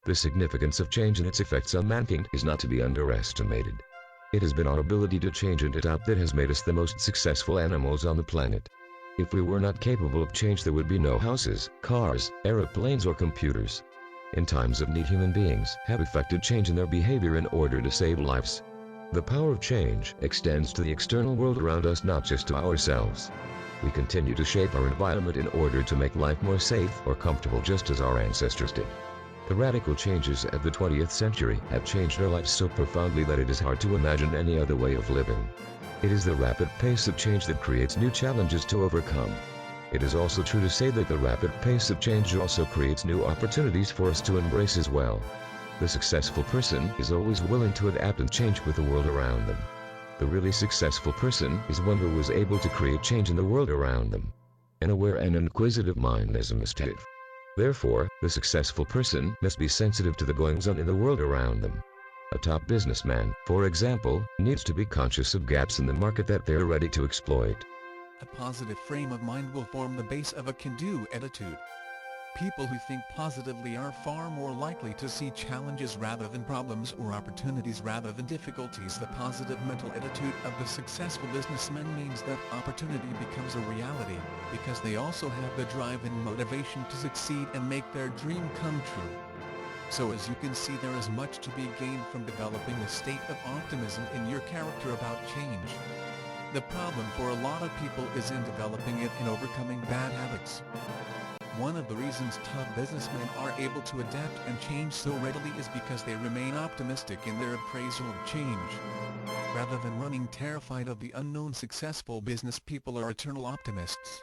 The significance of change and its effects on mankind is not to be underestimated. It has been our ability to change and adapt that has made us the most successful animals on the planet. If we were not capable of change, there would be no houses, cars, aeroplanes, or computers. In times of need, human beings have effected change in their behavior in order to save lives. The power of change extends to the external world around us, not just to ourselves. We continue to shape our environment in order to make life more safe or comfortable, just as our ancestors did. The radical changes of the 20th century have changed our lives so profoundly that it is hard to imagine any other way of living. It is the rapid pace of change that creates new challenges to overcome. It is also true to say that the rapid pace of change also creates new opportunities for us to embrace as well. The successful person is always willing to adapt and change with the world around them. The really successful person is one who is able to create change in the world around them. An aware and inquisitive mind is a must-have. Therefore, the successful person must be sensitive to the goings-on in the world around them. A top businessman, for example, needs to be conscious of gaps in the market that they're ready to exploit. A positive frame of mind will form the base of a can-do attitude. People who think positively are far more likely to see challenges rather than problems, or opportunities rather than difficulties. The positive mental attitude of the successful businessman means that opportunity becomes a reality, because they also have the drive and motivation to succeed and make their dream come true. So as you can see, there is much to be gained from developing a state of optimism in your character about change. The problem for a lot of people is in developing it and overcoming bad habits. One of the reasons top businessmen are able to adapt and change so readily is because they remain optimistic in their appraisal of change. Rather than running terrified of the unknown, successful business people are eternal optimists.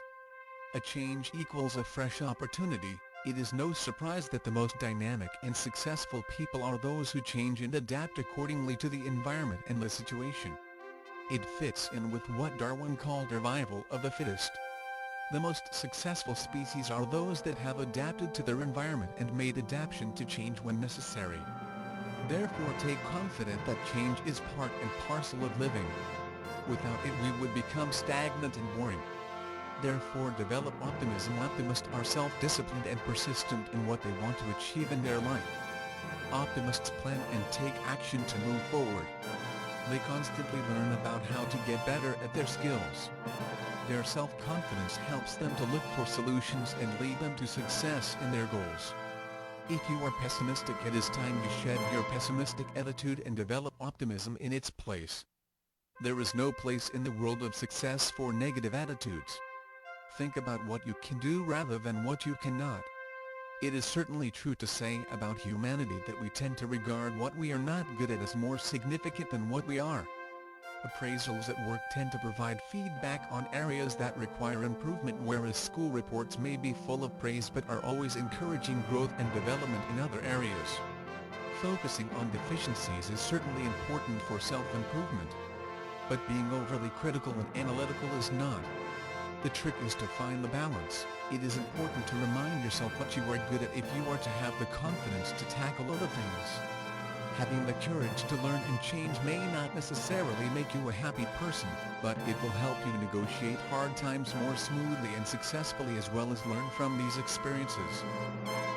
A change equals a fresh opportunity. It is no surprise that the most dynamic and successful people are those who change and adapt accordingly to the environment and the situation. It fits in with what Darwin called survival of the fittest. The most successful species are those that have adapted to their environment and made adaptation to change when necessary. Therefore, take confident that change is part and parcel of living. Without it, we would become stagnant and boring. Therefore, develop optimism. Optimists are self-disciplined and persistent in what they want to achieve in their life. Optimists plan and take action to move forward. They constantly learn about how to get better at their skills. Their self-confidence helps them to look for solutions and lead them to success in their goals. If you are pessimistic, it is time you shed your pessimistic attitude and develop optimism in its place. There is no place in the world of success for negative attitudes. Think about what you can do rather than what you cannot. It is certainly true to say about humanity that we tend to regard what we are not good at as more significant than what we are. Appraisals at work tend to provide feedback on areas that require improvement, whereas school reports may be full of praise but are always encouraging growth and development in other areas. Focusing on deficiencies is certainly important for self-improvement, but being overly critical and analytical is not. The trick is to find the balance. It is important to remind yourself what you are good at if you are to have the confidence to tackle other things. Having the courage to learn and change may not necessarily make you a happy person, but it will help you negotiate hard times more smoothly and successfully, as well as learn from these experiences.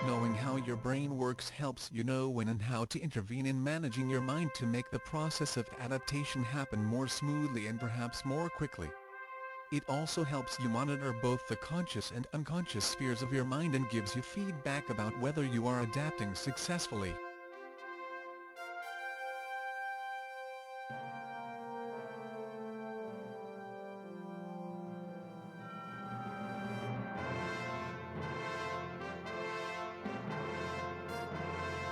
Knowing how your brain works helps you know when and how to intervene in managing your mind to make the process of adaptation happen more smoothly and perhaps more quickly. It also helps you monitor both the conscious and unconscious spheres of your mind and gives you feedback about whether you are adapting successfully.